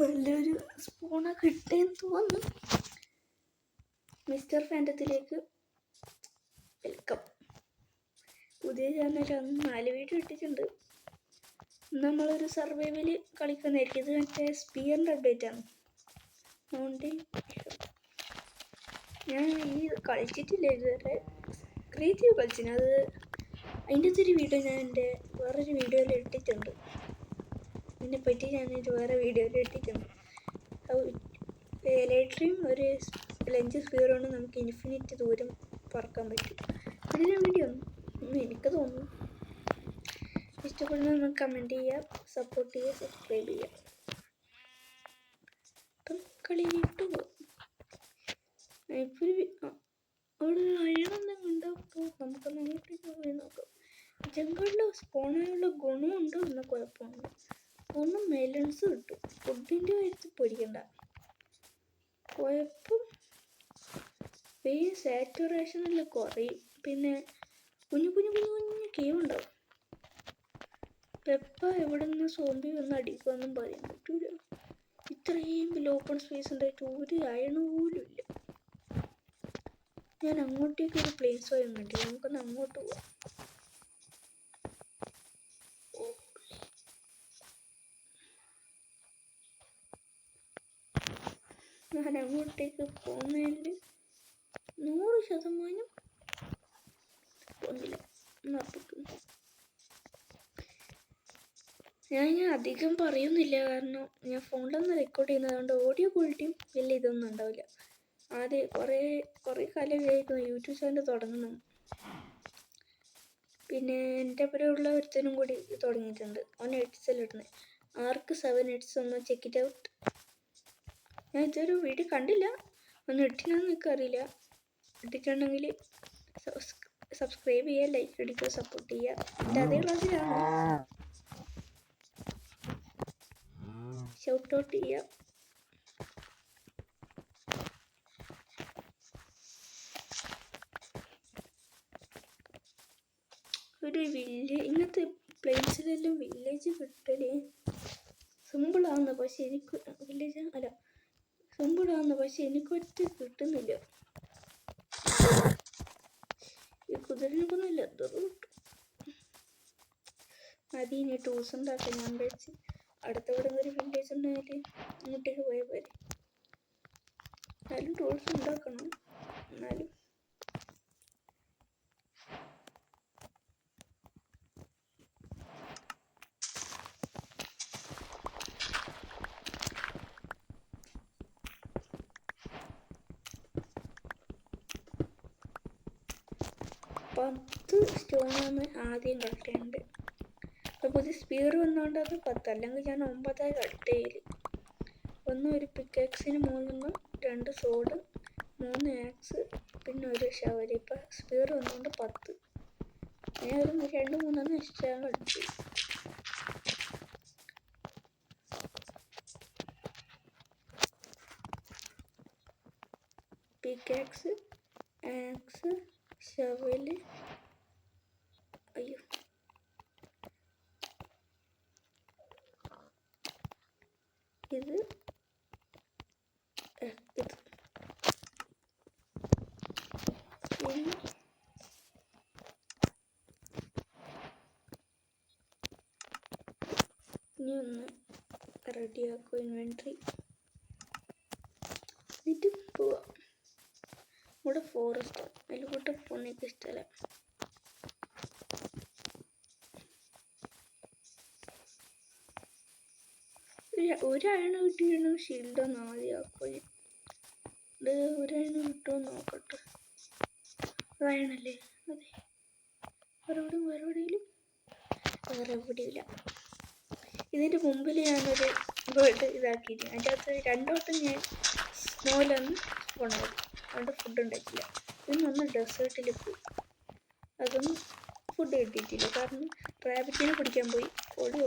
നല്ലൊരു സ്പൂണ് കിട്ടിയെന്ന് തോന്നുന്നു. മിസ്റ്റർ ഫാൻറ്റത്തിലേക്ക് വെൽക്കം. പുതിയ ചാനലാണ്, 4 വീഡിയോ ഇട്ടിട്ടുണ്ട്. നമ്മളൊരു സർവൈവൽ കളിക്കുന്നതായിരിക്കും. ഇത് മറ്റേ സ്പിയറിൻ്റെ അപ്ഡേറ്റാണ്. അതുകൊണ്ട് ഞാൻ ഈ കളിച്ചിട്ടില്ല ഇതുവരെ. ക്രിയേറ്റീവ് കളിച്ചിന്, അത് അതിൻ്റെ ഒരു വീഡിയോ ഞാൻ എൻ്റെ വേറൊരു വീഡിയോയിൽ ഇട്ടിട്ടുണ്ട്. ഇതിനെപ്പറ്റി ഞാൻ വേറെ വീഡിയോയിൽ ഇട്ടിട്ടുണ്ട്. എലൈട്രിയും ഒരു ലഞ്ച് സ്പീയറുകൊണ്ട് നമുക്ക് ഇൻഫിനിറ്റ് ദൂരം പറക്കാൻ പറ്റും. അതിലെ വീഡിയോ ഒന്നും എനിക്ക് തോന്നുന്നു. ഇഷ്ടപ്പെടുന്ന ഒന്ന് കമൻറ്റ് ചെയ്യുക, സപ്പോർട്ട് ചെയ്യുക, സബ്സ്ക്രൈബ് ചെയ്യുക. അപ്പം കളിയിട്ട് പോകും. ഇപ്പോൾ അവിടെ അയണെന്തെങ്കിലും ഉണ്ടാകുമ്പോൾ നമുക്കൊന്ന് അങ്ങോട്ടേക്ക് പോയി നോക്കാം. ജംഗിളിൽ സ്പോണായുള്ള ഗുണമുണ്ട് എന്ന കുഴപ്പമുണ്ട്. ഒന്നും മെലൺസ് കിട്ടും. ഫുഡിൻ്റെ കാര്യത്തിൽ പൊരിക്കണ്ട. കുഴപ്പം സാറ്റുറേഷനെല്ലാം കുറയും. പിന്നെ കുഞ്ഞു കേവ് ഉണ്ടാവും. പെപ്പ എവിടെ നിന്ന് സോംബി വന്ന് അടിക്കുമെന്നും പറയാൻ പറ്റൂല. ഇത്രയും വലിയ ഓപ്പൺ സ്പേസ് ഉണ്ടായിട്ട് ഒരു അയണ പോലും ഇല്ല. ഞാൻ അങ്ങോട്ടേക്ക് ഒരു പ്ലേസ് സ്വയം കണ്ടു. നമുക്കൊന്ന് അങ്ങോട്ട് പോവാം. ഞാൻ അങ്ങോട്ടേക്ക് പോകുന്നതിൽ 100% പോകുന്നില്ല. ഞാൻ അധികം പറയുന്നില്ല, കാരണം ഞാൻ ഫോണിലൊന്നും റെക്കോർഡ് ചെയ്യുന്നതുകൊണ്ട് ഓഡിയോ ക്വാളിറ്റിയും വലിയ ഇതൊന്നും ഉണ്ടാവില്ല. ആദ്യം കുറേ കാലം വിചാരിക്കുന്നു യൂട്യൂബ് ചാനൽ തുടങ്ങണം. പിന്നെ എൻ്റെ ഒപ്പരമുള്ള ഒരുത്തനും കൂടി തുടങ്ങിയിട്ടുണ്ട്. അവൻ എഡിറ്റ്സെല്ലാം ഇടുന്നത്. ആർക്ക് 7 എഡിറ്റ്സ് ഒന്ന് ചെക്ക് ഇറ്റ് ഔട്ട്. ഞാൻ ഇതൊരു വീഡിയോ കണ്ടില്ല, ഒന്ന് ഇട്ടിനാന്ന് എനിക്കറിയില്ല. ഇട്ടിട്ടുണ്ടെങ്കിൽ സബ്സ്ക്രൈബ് ചെയ്യുക, ലൈക്ക് അടിക്കുക, സപ്പോർട്ട് ചെയ്യുക. എൻ്റെ അതേ ക്ലാസ്സിലാണ്. ഷൗട്ട് ഔട്ട് ചെയ്യുക. ഒരു ഇങ്ങനത്തെ പ്ലേസിലെല്ലാം വില്ലേജ് കിട്ടല് സിമ്പിളാണ്. പക്ഷെ എനിക്ക് സിമ്പിളാണ്, പക്ഷെ എനിക്കൊറ്റ കിട്ടുന്നില്ല. ഈ കുതിരനൊക്കൊന്നുമില്ല, എത്ര കിട്ടും. അതിന് ടൂൾസ് ഉണ്ടാക്കാൻ ഞാൻ വെച്ച് അടുത്തവിടെ ഒരു വില്ലേജ് ഉണ്ടെങ്കിൽ അങ്ങോട്ടേക്ക് പോയാൽ പോരെ. എന്നാലും ടൂൾസ് ഉണ്ടാക്കണം. എന്നാലും പത്ത് സ്റ്റോണാണ് ആദ്യം കളക്ട് ചെയ്യേണ്ടത്. അപ്പോൾ പുതിയ സ്പീർ വന്നുകൊണ്ട് അത് 10, അല്ലെങ്കിൽ ഞാൻ 9 കളക്ട് ചെയ്യല്. ഒരു പിക്കാക്സിന് 3, 2 സോഡ്, 3 ആക്സ്, പിന്നെ ഒരു ഷവർ. ഇപ്പം സ്പീർ വന്നുകൊണ്ട് 10. ഞാൻ ഒരു 2-3 എക്സ്ട്രാ കളക്ട് ചെയ്യും. Pickaxe, axe, shovel. അയ്യോ, ഇത് ഇനി ഒന്ന് റെഡിയാക്കും ഇൻവെൻട്രി. എന്നിട്ട് പോവാം. ഇവിടെ ഫോറസ്റ്റ്, അതിലോട്ട് പോകുന്നേക്ക് ഇഷ്ടമല്ല. ഒരയണ കിട്ടിയാണ് ഷീൽഡൊന്ന് ആദ്യം ആക്കും. ഇത് ഒരയണ കിട്ടുമോ നോക്കട്ടെ. അയണല്ലേ? അതെ, വേറെ എവിടെയെങ്കിലും വേറെ എവിടെയില്ല. ഇതിൻ്റെ മുമ്പിൽ ഞാനൊരു ബേർഡ് ഇതാക്കിയിട്ട് അതിൻ്റെ അകത്ത് 2 വട്ടം ഞാൻ സ്നോയിലൊന്ന് കൊണ്ടുപോകും. അതുകൊണ്ട് ഫുഡ് ഉണ്ടായിട്ടില്ല. ഇന്നൊന്ന് ഡെസേർട്ടിൽ പോയി, അതൊന്നും ഫുഡ് കിട്ടിയിട്ടില്ല. കാരണം റാബിറ്റിനെ പിടിക്കാൻ പോയി, ഓടി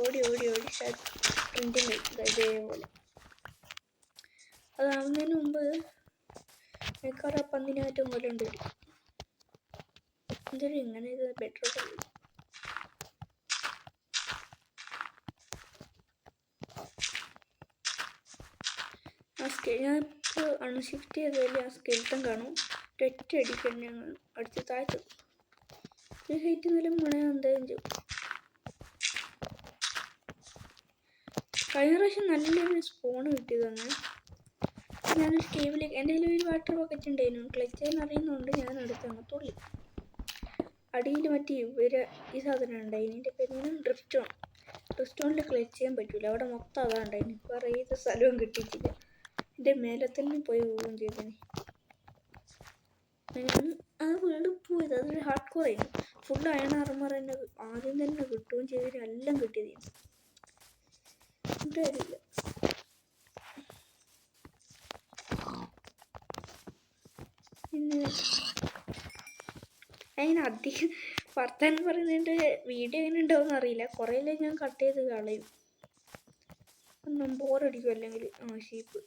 പ്രിൻറ്റിങ് കഴിക്കുക. ഇതേപോലെ അതാവുന്നതിന് മുമ്പ് എനിക്കവിടെ പന്തിനാറ്റം പോലെ ഉണ്ട്. എന്തായാലും ഇങ്ങനെ ഇത് ബെറ്റർ. ഞാൻ ഇപ്പോൾ അൺഷിഫ്റ്റ് ചെയ്തതിൽ ആ സ്കെൽട്ടൻ കാണും. ഒറ്റ അടിക്ക് തന്നെ അങ്ങ് അടിച്ച് താഴ്ത്തു. ഈ ഹൈറ്റ് നിലം വീണാൽ എന്തായാലും ചെയ്യും. കഴിഞ്ഞ പ്രാവശ്യം നല്ലൊരു സ്പോൺ കിട്ടിയതാണ്. ഞാനൊരു കേബിലേക്ക് എൻ്റെ കയ്യിൽ ഒരു വാട്ടർ ബക്കറ്റ് ഉണ്ടായിരുന്നു. ക്ലച്ച് ചെയ്യാൻ അറിയുന്നതുകൊണ്ട് ഞാൻ എടുത്താണ് തുള്ളി. അടിയിൽ മറ്റേ ഈ സാധനം ഉണ്ടായിരുന്നു. എൻ്റെ പേര് ഡ്രിഫ്റ്റ് സ്റ്റോണിൽ ക്ലച്ച് ചെയ്യാൻ പറ്റൂല. അവിടെ മൊത്തം അതാ ഉണ്ടായിരുന്നു. വേറെ ഏത് സ്ഥലവും കിട്ടിയിട്ടില്ല. എൻ്റെ മേലെ തന്നെ പോയി വീഴുകയും ചെയ്തേനെ. ആ വീട് പോയത് അതൊരു ഹാർഡ് കോർ ആയിരുന്നു. ഫുൾ അയൺ ആർമർ തന്നെ ആദ്യം തന്നെ കിട്ടുകയും ചെയ്തതിന് എല്ലാം കിട്ടിയതായിരുന്നു. അറിയില്ല. പിന്നെ അതിനധികം വർത്താനം പറയുന്നതിൻ്റെ വീഡിയോ എങ്ങനെ ഉണ്ടാവുമെന്ന് അറിയില്ല. കുറേ ഞാൻ കട്ട് ചെയ്ത് കളയും. ഒന്നും ബോറടിക്കും അല്ലെങ്കിൽ. ഷീപ്പ്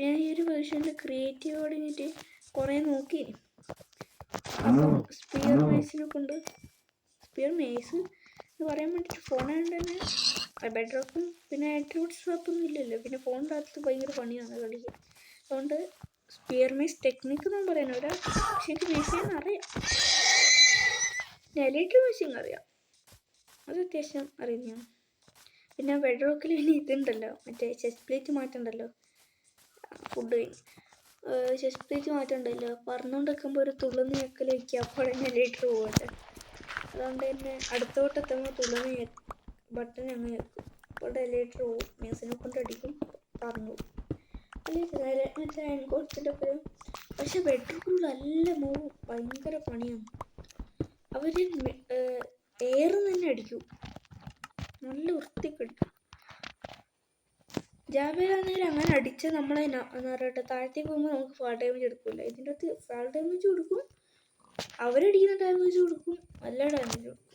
ഞാൻ ഈ ഒരു വേർഷനിൽ ക്രിയേറ്റീവ് തുടങ്ങിയിട്ട് കുറേ നോക്കി. അപ്പം സ്പിയർ മേസിനെ കൊണ്ട് സ്പിയർ മേസ് എന്ന് പറയാൻ വേണ്ടിയിട്ട് ഫോണായതുകൊണ്ട് തന്നെ ബെഡ്റോക്കും പിന്നെ ആട്രിബ്യൂട്ട്സ് സ്വപ്പൊന്നും ഇല്ലല്ലോ. പിന്നെ ഫോണിൻ്റെ അകത്ത് ഭയങ്കര പണിയാണ് കളിക്കാൻ. അതുകൊണ്ട് സ്പിയർ മേസ് ടെക്നിക്ക് എന്നൊന്നും പറയാനില്ല. പക്ഷെ എനിക്ക് മേസ് ചെയ്യാൻ അറിയാം. എലൈറ്റ് മേസിങ് അറിയാം. അത് അത്യാവശ്യം അറിയുന്ന. പിന്നെ ബെഡ്റോക്കിൽ പിന്നെ ഇതുണ്ടല്ലോ, മറ്റേ ചെസ്റ്റ് പ്ലേറ്റ് മാറ്റണ്ടല്ലോ. ഫുഡ് ചെസ്റ്റ് പ്ലേറ്റ് മാറ്റണ്ടല്ലോ. പറന്നുകൊണ്ട് വെക്കുമ്പോൾ ഒരു തുള്ളുന്ന ഞെക്കൽ വയ്ക്കുക. അപ്പോൾ തന്നെ എലൈറ്റർ പോകട്ടെ. അതുകൊണ്ട് തന്നെ അടുത്തോട്ടെത്തുമ്പോൾ തുള്ളുന്ന ബട്ടൺ അങ്ങ് വെക്കും. അപ്പോൾ എലൈറ്റർ പോകും. മേസിനെ കൊണ്ട് അടിക്കും, പറന്നു പോകും. മറ്റേ അയൺകോട്സിൻ്റെ ഒപ്പം. പക്ഷെ ബെഡ്റൂമിൽ നല്ല മൂവും ഭയങ്കര പണിയാണ്. അവർ എയർ തന്നെ അടിക്കും, നല്ല വൃത്തിക്ക് അടിക്കും. ജാവേലാണെങ്കിൽ അങ്ങനെ അടിച്ചാൽ നമ്മളെ എന്താ പറയട്ടെ താഴത്തേക്ക് പോകുമ്പോൾ നമുക്ക് ഫാൾ ഡാമേജ് എടുക്കില്ല. ഇതിൻ്റെ അകത്ത് ഫാൾ ഡാമേജ് കൊടുക്കും, അവരടിക്കുന്ന ഡാമേജ് കൊടുക്കും, നല്ല ഡാമേജ് കൊടുക്കും.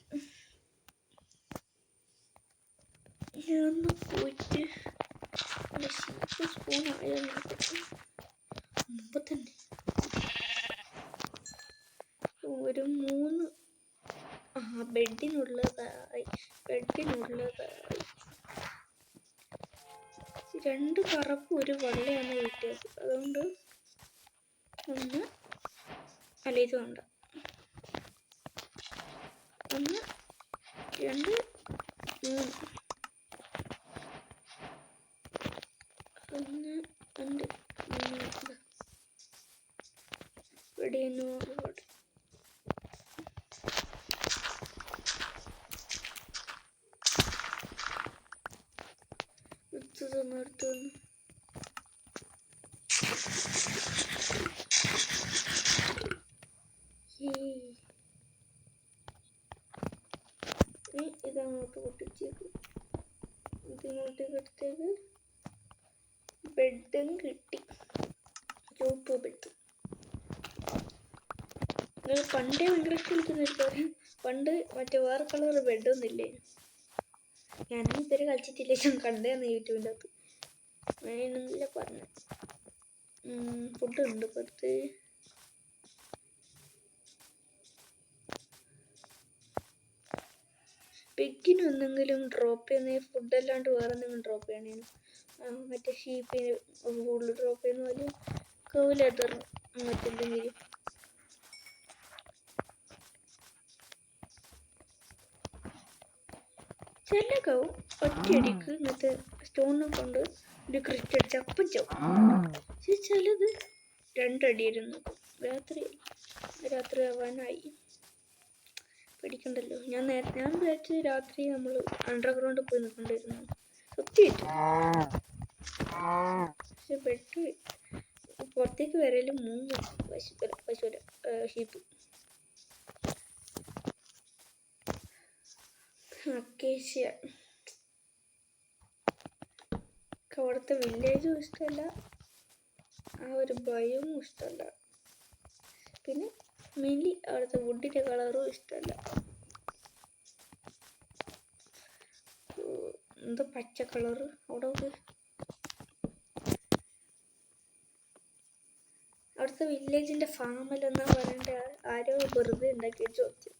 ഞാനൊന്ന് പോയിട്ട് സ്പൂൺ ആയോ മുമ്പ് തന്നെ ഒരു 3 ബെഡിനുള്ളതായി 2 കറുപ്പും ഒരു വെള്ളയാണ് കിട്ടിയത്. അതുകൊണ്ട് ഒന്ന് അല്ല ഇത് വേണ്ട, 1 2 3 1 2 3 ഇവിടെയൊന്നും എടുത്തു ഇതങ്ങോട്ട് പൊട്ടിച്ചേക്ക്. ഇതിങ്ങോട്ടേക്ക് എടുത്തേക്ക്. ബെഡും കിട്ടി, ചുവപ്പ് ബെഡ്. നിങ്ങൾ പണ്ടേ ഭയങ്കര കളിക്കുന്നൊരു പണ്ട് മറ്റേ വേറെ കളർ ബെഡൊന്നും ഇല്ലേ. ഞാനും ഇതുവരെ കളിച്ചിട്ടില്ല, ഞാൻ കണ്ടേന്ന് യൂട്യൂബിൻ്റെ അകത്ത്. അങ്ങനെയാണെന്നില്ല പറഞ്ഞു. ഫുഡ് ഉണ്ട് പുറത്ത്. പിക്കിന് എന്തെങ്കിലും ഡ്രോപ്പ് ചെയ്യുന്ന ഫുഡ് അല്ലാണ്ട് വേറെ എന്തെങ്കിലും ഡ്രോപ്പ് ചെയ്യണേനു. മറ്റേ ഷീപ്പിന് ഫുഡ് ഡ്രോപ്പ് ചെയ്യുന്ന പോലെ കൗലെതർ മറ്റെന്തെങ്കിലും. ചില കൗ ഒറ്റയടിക്ക് ഇങ്ങനത്തെ സ്റ്റോണിനെ കൊണ്ട് ഒരു ക്രിറ്റ് അടിച്ച് അപ്പം ചാവും. പക്ഷെ ചിലത് 2 അടിയായിരുന്നു. രാത്രി ആവാനായി, പേടിക്കണ്ടല്ലോ. ഞാൻ വിചാരിച്ച് രാത്രി നമ്മൾ അണ്ടർഗ്രൗണ്ടിൽ പോയി നിൽക്കണ്ടായിരുന്നു. സത്യമായിട്ടും. പക്ഷെ ബെഡ് പുറത്തേക്ക് വരലും 3 ഷീപ്പ്. അക്കേഷ്യ അവിടുത്തെ വില്ലേജും ഇഷ്ടമല്ല, ആ ഒരു ഭയവും ഇഷ്ടമല്ല. പിന്നെ മെയിൻലി അവിടുത്തെ വുഡിൻ്റെ കളറും ഇഷ്ടമല്ല. എന്തോ പച്ച കളറ് അവിടെ. അവിടുത്തെ വില്ലേജിൻ്റെ ഫാമിലെന്നാ പറയണ്ട, ആരോ വെറുതെ ഉണ്ടാക്കി ചോദിച്ചു.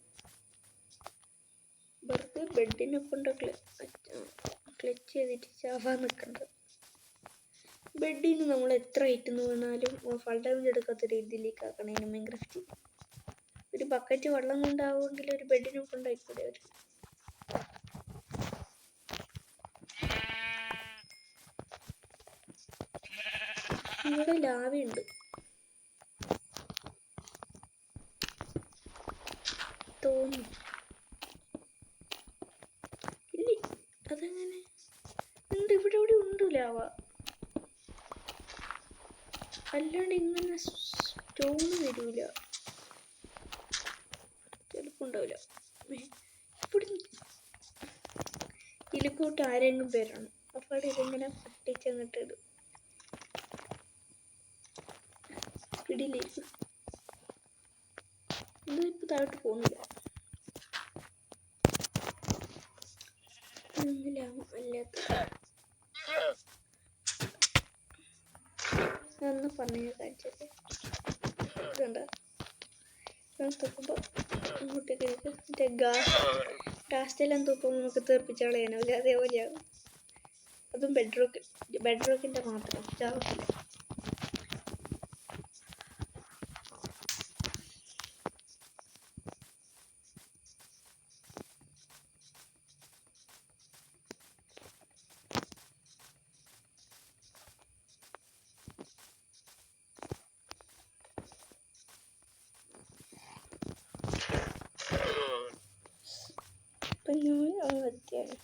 വെറുതെ ബെഡിനൊപ്പം ക്ലച്ച് ചെയ്തിട്ട് ചാവാൻ നിൽക്കേണ്ടത്. ബെഡിന് നമ്മൾ എത്ര ഐറ്റം വീണാലും ഫൾ ഡാമേജ് എടുക്കാത്ത രീതിയിലേക്ക് ആക്കണം മൈൻക്രാഫ്റ്റ്. ഒരു ബക്കറ്റ് വെള്ളം കൊണ്ടാവുമെങ്കിൽ ഒരു ബെഡിനൊക്കെ ഉണ്ടായിക്കൂടെ അവർ. ഇവിടെ ലാവയുണ്ട് തോന്നുന്നു. ഇല്ലേ, അതെങ്ങനെ ഉണ്ട്? ഇവിടെ ഇവിടെ ഉണ്ട് ലാവ. അല്ലാണ്ട് ഇങ്ങനെ സ്റ്റോണ് വരൂല, ചിലപ്പോൾ ഉണ്ടാവില്ല. ഇവിടെ ഇതിൽക്കൂട്ട് ആരെങ്കിലും പേരാണ്. അപ്പോൾ ഇതിങ്ങനെ പൊട്ടിച്ചങ്ങോട്ട് ഇടും. പിടിയിലേക്ക് ഇത് ഇപ്പം താഴോട്ട് പോകുന്നില്ല. അല്ലാത്ത പറഞ്ഞ കാണിച്ചത് ഇതുണ്ട. തുപ്പുമ്പോൾ അങ്ങോട്ടേക്ക് മറ്റേ ടാസ്റ്റെല്ലാം തുപ്പുമ്പോൾ നമുക്ക് തെറിപ്പിച്ച് കളയാനാവില്ല, അതേപോലെയാകും. അതും ബെഡ്റോക്കിൻ്റെ മാത്രം ചാവില്ല. അപ്പം ഞാൻ എത്തിയാണ്.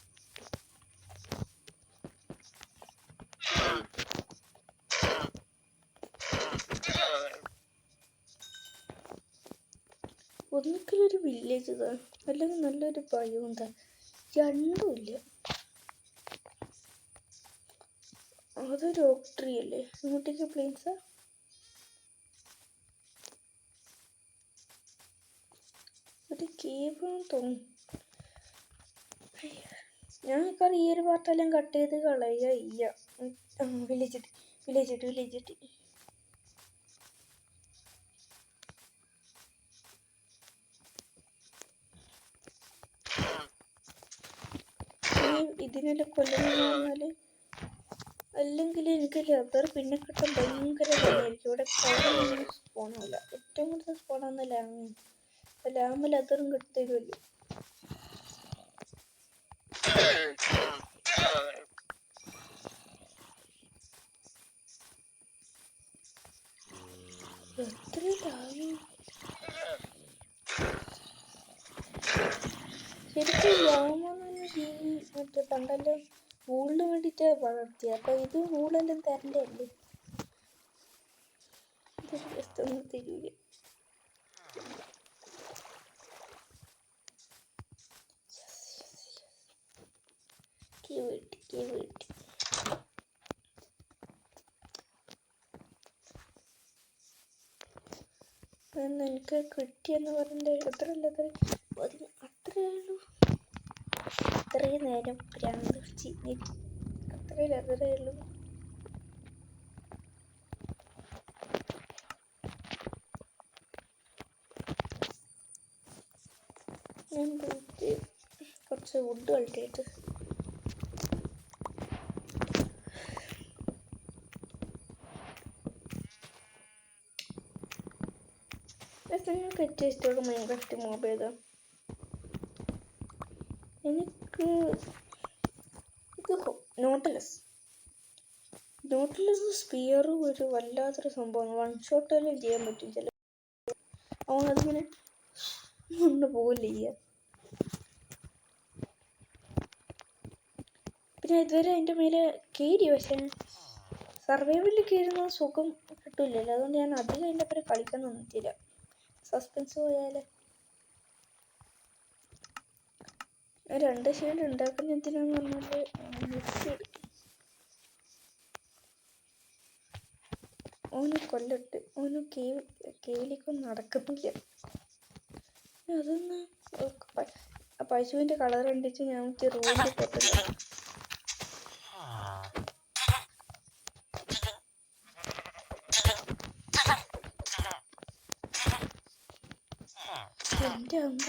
ഒന്നിക്കലൊരു വില്ലേജ് ഇതാ, അല്ലെങ്കിൽ നല്ലൊരു ഭയം എന്താ, രണ്ടുമില്ല. അതൊരു ഓക്ക് ട്രീ അല്ലേ, ഇങ്ങോട്ടേക്ക് പ്ലെയിൻസാ. ഒരു കേവാന്ന് തോന്നുന്നു. ഞാൻ ഈ ഒരു പാർട്ടെല്ലാം കട്ട് ചെയ്ത് കളയുക. വില്ലേജ് ഇതിനെല്ലാം കൊല്ലുന്നതെന്ന് പറഞ്ഞാൽ, അല്ലെങ്കിൽ എനിക്ക് ലെതർ പിന്നെ കിട്ടാൻ ഭയങ്കര പണിയായിരിക്കും. ഇവിടെ സ്പോണാവില്ല. ഏറ്റവും കൂടുതൽ സ്പോണാവുന്ന ലാമാണ്. അപ്പോൾ ലാമ്പ് ലെതറും കിട്ടരുമല്ലോ. എത്ര ലാഭം ശരിക്കും. ലാമെന്ന് ജീവി മറ്റേ പണ്ടെല്ലാം വൂളിന് വേണ്ടിയിട്ട് വളർത്തിയ. അപ്പം ഇത് വൂളെല്ലാം തരണ്ടല്ലേ, ഇതൊരു ജസ്റ്റ് ഒന്നും തരൂല. കേവിട്ടി എനിക്ക് കിട്ടിയെന്ന് പറഞ്ഞിട്ട് എത്രയല്ല അത്രയേ ഉള്ളൂ. അത്രയും നേരം ഭ്രാന്ത് ചിന്നിട്ട് അത്രയേ ഉള്ളൂ. ഞാൻ പോയിട്ട് കുറച്ച് വുഡ് കളിക്കായിട്ട് നിങ്ങൾക്ക് ഏറ്റവും ഇഷ്ടമുള്ള മൈൻക്രാഫ്റ്റ് മോബ് ഏതാ? എനിക്ക് ഇത് നോട്ടിലസ് സ്പിയറും ഒരു വല്ലാത്തൊരു സംഭവമാണ്. വൺ ഷോട്ടെല്ലാം ചെയ്യാൻ പറ്റും ചില. അതിങ്ങനെ കൊണ്ട് പോകില്ല ചെയ്യാൻ. പിന്നെ ഇതുവരെ അതിൻ്റെ മേലെ കയറി, പക്ഷേ സർവൈവലിൽ കയറുന്ന സുഖം കിട്ടില്ലല്ലോ. അതുകൊണ്ട് ഞാൻ അധികം അതിൻ്റെ പേരെ കളിക്കാൻ നിന്നിട്ടില്ല. സസ്പെൻസ് പോയാലേ. 2 ഷീൽഡ് ഉണ്ടാക്കുന്ന എന്തിനാന്ന് പറഞ്ഞാൽ ഓന് കൊല്ലട്ട് ഓന് കേവിലേക്കൊന്നും നടക്കുന്നില്ല. അതൊന്ന് പശുവിൻ്റെ കളർ കണ്ടിട്ട് ഞാൻ റൂമിൽ പൊട്ടില്ല. എൻ്റെ അമ്മ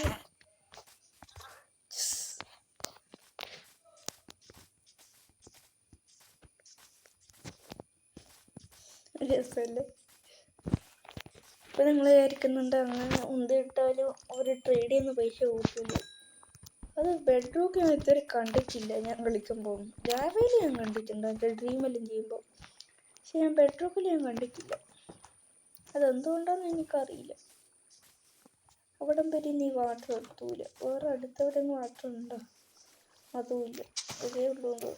രസമല്ലേ? ഇപ്പം നിങ്ങൾ വിചാരിക്കുന്നുണ്ട് അങ്ങനെ ഉന്തിട്ടാലും അവർ ട്രേഡ് ചെയ്യുന്ന പൈസ കൂട്ടില്ല. അത് ബെഡ്റൂക്ക് ഞാൻ ഇതുവരെ കണ്ടിട്ടില്ല. ഞാൻ കളിക്കുമ്പോൾ രാവിലെ ഞാൻ കണ്ടിട്ടുണ്ട് എൻ്റെ ഡ്രീമെല്ലാം ചെയ്യുമ്പോൾ. പക്ഷെ ഞാൻ ബെഡ്റൂക്കിൽ ഞാൻ കണ്ടിട്ടില്ല. അതെന്തുകൊണ്ടാണെന്ന് എനിക്കറിയില്ല. അവിടം വരെ നീ വാട്ടർ എത്തൂല. വേറെ അടുത്തവിടെ വാട്ടർ ഉണ്ടോ? അതുമില്ല. അതേ ഉള്ളൂ.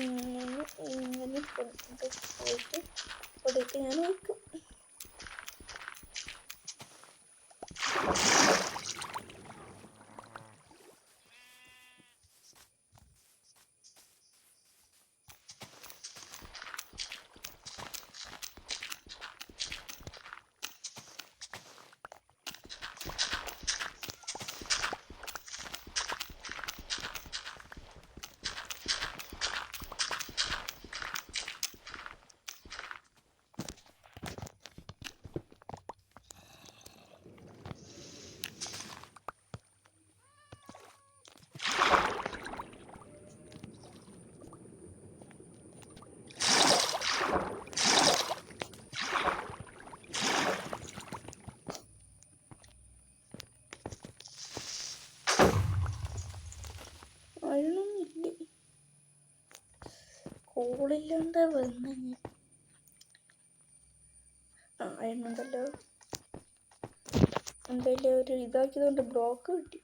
ഇങ്ങനെ പോയിട്ട് അവിടേക്ക് ഞാൻ വയ്ക്കും. അയണൊന്നുമില്ല. കോളില്ലാണ്ട് വന്ന അയണുണ്ടല്ലോ. എന്തായാലും ഒരു ഇതാക്കിയതുകൊണ്ട് ബ്ലോക്ക് കിട്ടി.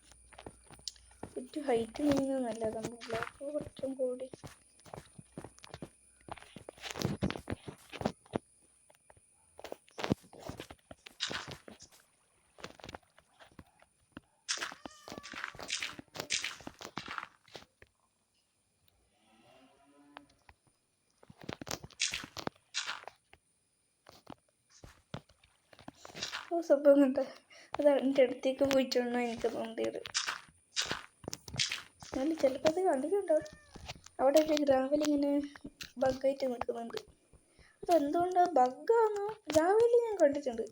ഏറ്റവും ഹൈറ്റ് നീങ്ങുന്നത് നല്ലതാണ്. ബ്ലോക്ക് കുറച്ചും കൂടി സംഭവം കണ്ട. അത് എൻ്റെ അടുത്തേക്ക് പോയിട്ടുണ്ടോ എനിക്ക് തോന്നിയത്. ഞാൻ ചിലപ്പോൾ അത് കണ്ടിട്ടുണ്ടോ. അവിടെ ഒരു ഗ്രാവൽ ഇങ്ങനെ ബഗ്ഗായിട്ട് നിൽക്കുന്നുണ്ട്. അതെന്തുകൊണ്ടാണ് ബഗ്ഗാണോ? ഗ്രാവൽ ഞാൻ കണ്ടിട്ടുണ്ട്.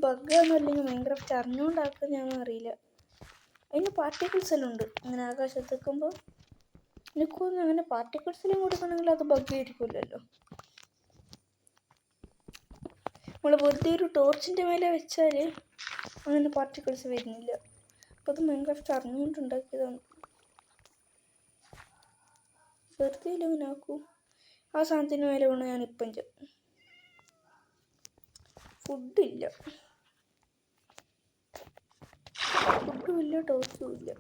ബഗ്ഗാണോ അല്ലെങ്കിൽ മൈൻക്രാഫ്റ്റ് അറിഞ്ഞുകൊണ്ടാക്കുക ഞാൻ അറിയില്ല. അതിന് പാർട്ടിക്കിൾസ് എല്ലാം ഉണ്ട്. അങ്ങനെ ആകാശത്ത് നിൽക്കുമ്പോൾ നിൽക്കുമെന്ന് അങ്ങനെ പാർട്ടിക്കിൾസിലും കൊടുക്കണമെങ്കിൽ അത് ബഗ്ഗായിരിക്കുമല്ലോ. നമ്മൾ വെറുതെ ഒരു ടോർച്ചിൻ്റെ മേലെ വെച്ചാൽ അങ്ങനെ പാർട്ടിക്കിൾസ് വരുന്നില്ല. അപ്പോൾ അത് മൈൻക്രാഫ്റ്റ് അറിഞ്ഞുകൊണ്ടുണ്ടാക്കിയതാണ്. വെറുതെ ഇങ്ങനെ ആക്കൂ. ആ സാധനത്തിന് മേലെ വീണ് ഞാൻ ഇപ്പം ഫുഡില്ല, ടോർച്ചും ഇല്ല.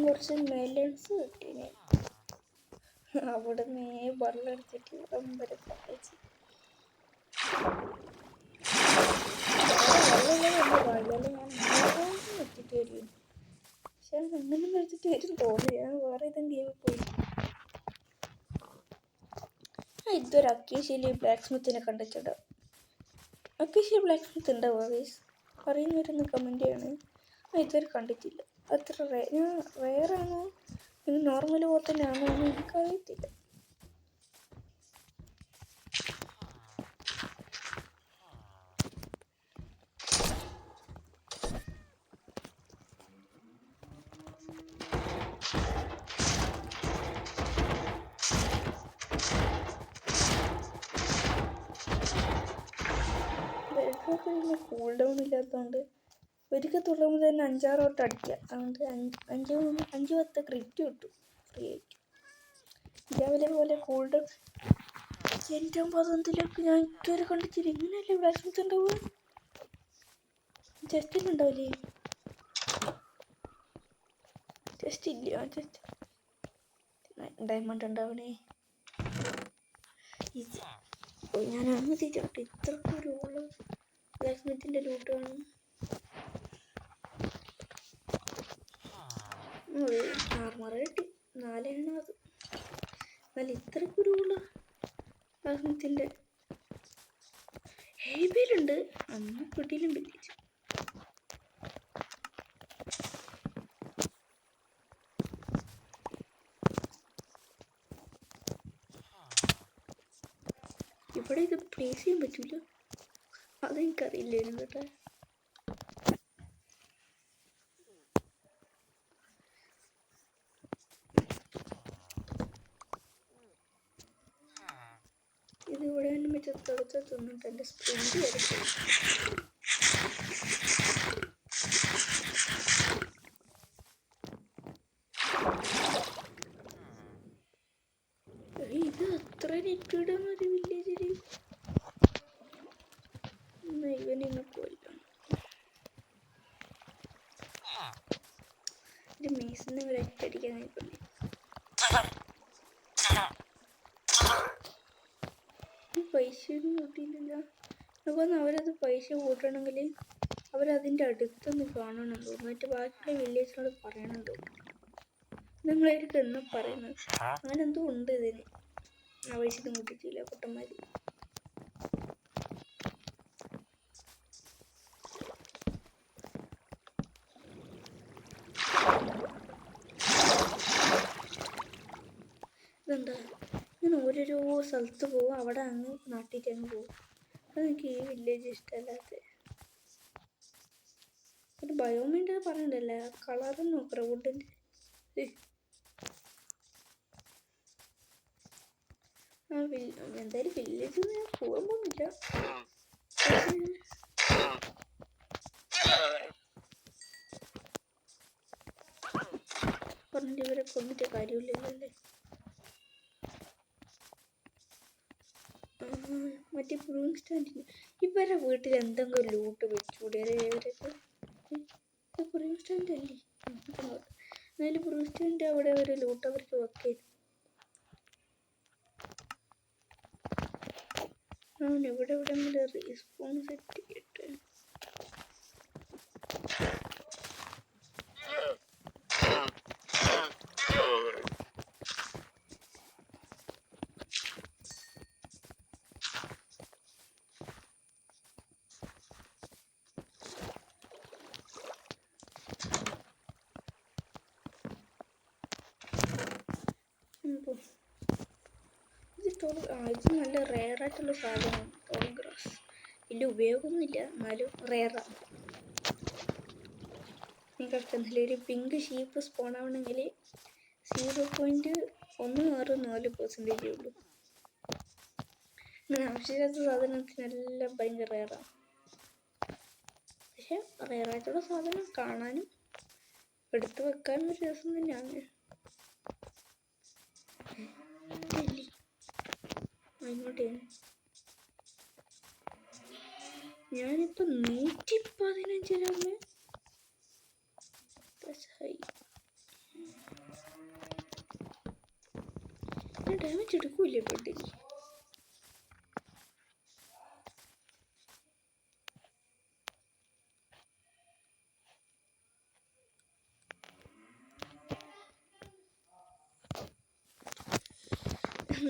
കുറച്ച് മെലൺസ് കിട്ടീനെ. അവിടെ നേ വെള്ളം എടുത്തിട്ട് വരെ വെച്ച് വെള്ളം ഞാൻ എടുത്തിട്ട് വരും. പക്ഷെ അങ്ങനെ എടുത്തിട്ട് വരും തോന്നി. ഞാൻ വേറെ ഏതെങ്കിലും ഗെയിമിൽ പോയി. ഇതൊരു അക്കേഷ്യയിൽ ബ്ലാക്ക് സ്മിത്തിനെ കണ്ടിട്ടുണ്ടോ? അക്കേഷ്യ ബ്ലാക്ക് സ്മിത്ത് ഉണ്ടാവുക ഗൈസ്? അറിയുന്നവരൊന്ന് കമൻറ്റ് ചെയ്യണേ. ഇതുവരെ കണ്ടിട്ടില്ല. അത്ര ഞാൻ റെയറാണോ ഇത് നോർമൽ പോലെ തന്നെയാണോ എന്ന് എനിക്കറിയത്തില്ല. ബെഡ്റൂമിൽ കൂൾ ഡൗൺ ഇല്ലാത്തതുകൊണ്ട് ഒരിക്കൽ തുള്ളുമ്പോൾ തന്നെ 5-6 വട്ടം അടിക്കുക. അതുകൊണ്ട് 5-10 ക്രിറ്റ് കിട്ടും ഫ്രീ ആയിട്ട്. രാവിലെ പോലെ കൂൾ ഡൗൺ എൻ്റെ 9 ഞാൻ ഇതുവരെ കണ്ടിട്ടില്ല. ഇങ്ങനെയല്ലേ ബ്ലാക്ക് സ്മിത്ത് ഉണ്ടാവുക? ചെസ്റ്റിൽ ഉണ്ടാവില്ലേ? ചെസ്റ്റ് ഇല്ല. ചെസ്റ്റ് ഡയമണ്ട് ഉണ്ടാവണേ. ഞാൻ അറിഞ്ഞിട്ട് ഇത്രക്കും ഒരു ഓളം ബ്ലാക്ക് സ്മിത്തിൻ്റെ ലൂട്ടാണ്. ആർമറ കിട്ടി 4 എണ്ണം. അത് നല്ല ഇത്രക്കൊരു ബ്ലാക്ക് സ്മിത്തിൻ്റെ പേരുണ്ട് അമ്മ കുട്ടിയിലും വില്ലേജ്. ഇവിടെ ഇത് പ്ലേസ് ചെയ്യാൻ പറ്റൂല, അതെനിക്കറിയില്ലായിരുന്നു കേട്ടോ. ഇത് ഇവിടെ തന്നെ മറ്റേ തടുത്ത് തിന്നിട്ട് എൻ്റെ സ്പ്രിന്റ് വരട്ടെ. ഇത് അത്ര നെറ്റിടുന്ന ഒരു വില്ലേജിൽ ഇവനെ കൊല്ലണം. ഒരു മേസിന്ന് ഒരു ഒറ്റയടിക്കാൻ നോക്കണ്ടേ. പൈസയൊന്നും കൂട്ടിയില്ല. അപ്പം അവരത് പൈസ കൂട്ടണമെങ്കിൽ അവരതിൻ്റെ അടുത്തൊന്ന് കാണണം തോന്നുന്നു. മറ്റു ബാക്കിയുള്ള വില്ലേജിനോട് പറയണം തോന്നുന്നു. നിങ്ങളായിരിക്കും എന്ന് പറയുന്നത്. അങ്ങനെ എന്തോ ഉണ്ട് ഇതിന്. ആ പൈസയൊന്നും കൂട്ടിയിട്ടില്ല പൊട്ടന്മാർ. ഇതെന്താ ഇങ്ങനെ ഓരോരോ സ്ഥലത്ത് പോവും, അവിടെ അങ്ങ് നാട്ടിയിട്ട് അങ്ങ് പോകും. അതെനിക്ക് ഈ വില്ലേജ് ഇഷ്ടമല്ലാത്ത. ഒരു ബയോമിൻ്റെ പറയണ്ടല്ലേ, കളറ് നോക്കറ വുഡിൻ്റെ. എന്തായാലും വില്ലേജിൽ ഞാൻ പോകാൻ പോകുന്നില്ല. പറഞ്ഞിട്ട് ഇവരെ കൊന്നിട്ട് കാര്യമില്ലല്ലേ. മറ്റേ പ്രൂവിങ് സ്റ്റാൻഡിന് ഇവരെ വീട്ടിൽ എന്തെങ്കിലും ലൂട്ട് വെച്ചുകൂടെ ഇവരൊക്കെ. പ്രൂവിങ് സ്റ്റാൻഡ് അല്ലേ, എന്നാലും പ്രൂവിങ് സ്റ്റാൻഡ് അവിടെ ഒരു ലൂട്ട് അവർക്ക് വെക്കരുത്. ഇവിടെ റീസ്പോൺ സെറ്റ് ചെയ്യട്ടെ. ഇത് നല്ല റെയറായിട്ടുള്ള സാധനമാണ് ടോൾ ഗ്രാസ്. വലിയ ഉപയോഗമൊന്നുമില്ല, എന്നാലും റെയറാണ്. നിങ്ങൾക്ക് എന്തെങ്കിലും ഒരു പിങ്ക് ഷീപ്പ് സ്പോൺ ആവണമെങ്കിൽ 0.164% ഉള്ളൂ. അങ്ങനെ ആവശ്യമില്ലാത്ത സാധനത്തിനെല്ലാം ഭയങ്കര റെയറാണ്. പക്ഷെ റെയറായിട്ടുള്ള സാധനം കാണാനും എടുത്ത് വെക്കാനും ഒരു രസം തന്നെയാണ്. അങ്ങോട്ടേ ഞാനിപ്പോൾ 115 ഡാമേജ് എടുക്കൂല്ലേ പെട്ടെന്ന്.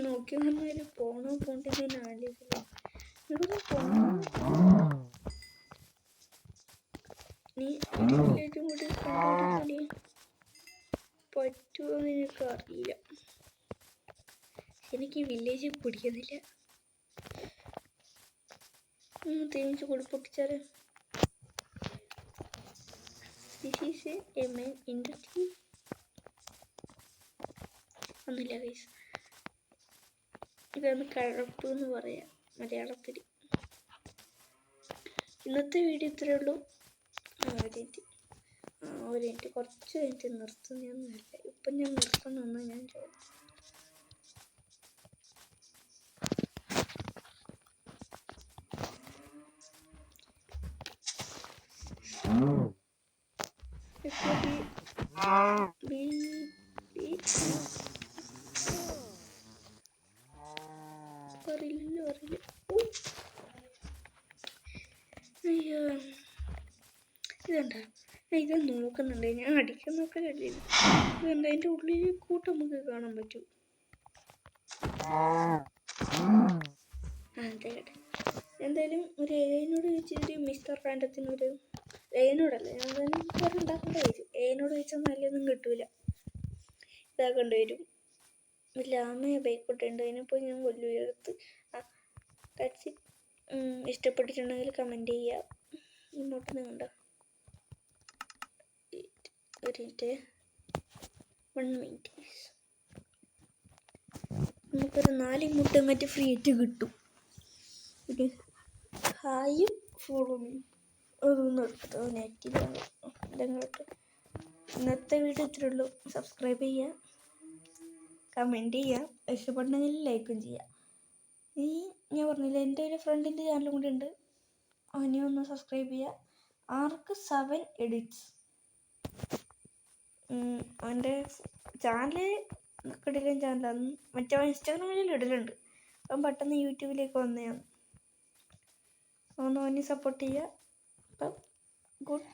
നോക്കി വന്നാലും പോണോ പോണ്ടെന്ന് ആലോചിക്കില്ല. ഇവിടെ പോണോ നീ വില്ലേജും കൂടി കണ്ടുപിടിക്കണേ പറ്റുമോന്ന് എനിക്ക് അറിയില്ല. എനിക്ക് വില്ലേജ് പിടിക്കുന്നില്ല. തേമിച്ച് കൂടി പൊട്ടിച്ചാല് ഒന്നുമില്ല ഗൈസ്, ഇതാണ് കഴപ്പ് എന്ന് പറയാം മലയാളത്തിൽ. ഇന്നത്തെ വീഡിയോ ഇത്രയേ ഉള്ളൂ. ഒരു മിനിറ്റ് കുറച്ച് കഴിഞ്ഞിട്ട് നിർത്തുന്നൊന്നുമില്ല. ഇപ്പം ഞാൻ നിർത്തണമെന്ന് ഞാൻ ചോദിച്ചു. അറിയില്ല. അയ്യോ ഇതെന്താ, ഇത് നോക്കുന്നുണ്ട്, ഞാൻ അടിക്കുന്നൊക്കെ കഴിയില്ല. ഇതെന്താ അതിൻ്റെ ഉള്ളിൽ കൂട്ടം നമുക്ക് കാണാൻ പറ്റും. കേട്ടെ. എന്തായാലും ഒരു എനോട് ചോദിച്ചൊരു മിസ്റ്റർ റാൻഡത്തിനൊരു എനോടല്ല, ഞാൻ തന്നെ ഉണ്ടാക്കേണ്ട വരും. എനോട് ചോദിച്ചാൽ നല്ലതൊന്നും കിട്ടൂല, ഇതാക്കേണ്ടി വരും. ലാമയെ ബൈക്കോട്ടുണ്ട്, അതിനിപ്പോൾ ഞാൻ കൊല്ലുയർത്ത്. That's it. ഇഷ്ടപ്പെട്ടിട്ടുണ്ടെങ്കിൽ കമൻറ്റ് ചെയ്യുക. ഇങ്ങോട്ട് നിങ്ങണ്ട ഒരു മിനിറ്റ്, 1 മിനിറ്റ്. നമുക്കൊരു 4 മുട്ട മറ്റേ ഫ്രീ ആയിട്ട് കിട്ടും. പിന്നെ ഹായും ഫോളോയും അതൊന്നും എടുത്തോ നെറ്റിലാണ് ഇതങ്ങോട്ട്. ഇന്നത്തെ വീഡിയോ ഇത്രേ ഉള്ളൂ. സബ്സ്ക്രൈബ് ചെയ്യുക, കമൻറ്റ് ചെയ്യുക, ഇഷ്ടപ്പെടണമെങ്കിൽ ലൈക്കും ചെയ്യുക. ഞാൻ പറഞ്ഞില്ല, എൻ്റെ ഒരു ഫ്രണ്ടിൻ്റെ ചാനലും കൂടി ഉണ്ട്, അവനെ ഒന്ന് സബ്സ്ക്രൈബ് ചെയ്യുക. ആർക്ക് 7 എഡിറ്റ്സ്. അവൻ്റെ ചാനൽ ഇടലും ചാനലാണ്, മറ്റേ ഇൻസ്റ്റാഗ്രാമിൽ ഇടലുണ്ട്. അവൻ പെട്ടെന്ന് യൂട്യൂബിലേക്ക് വന്നതാണ്. അവനെ സപ്പോർട്ട് ചെയ്യുക. അപ്പം ഗുഡ്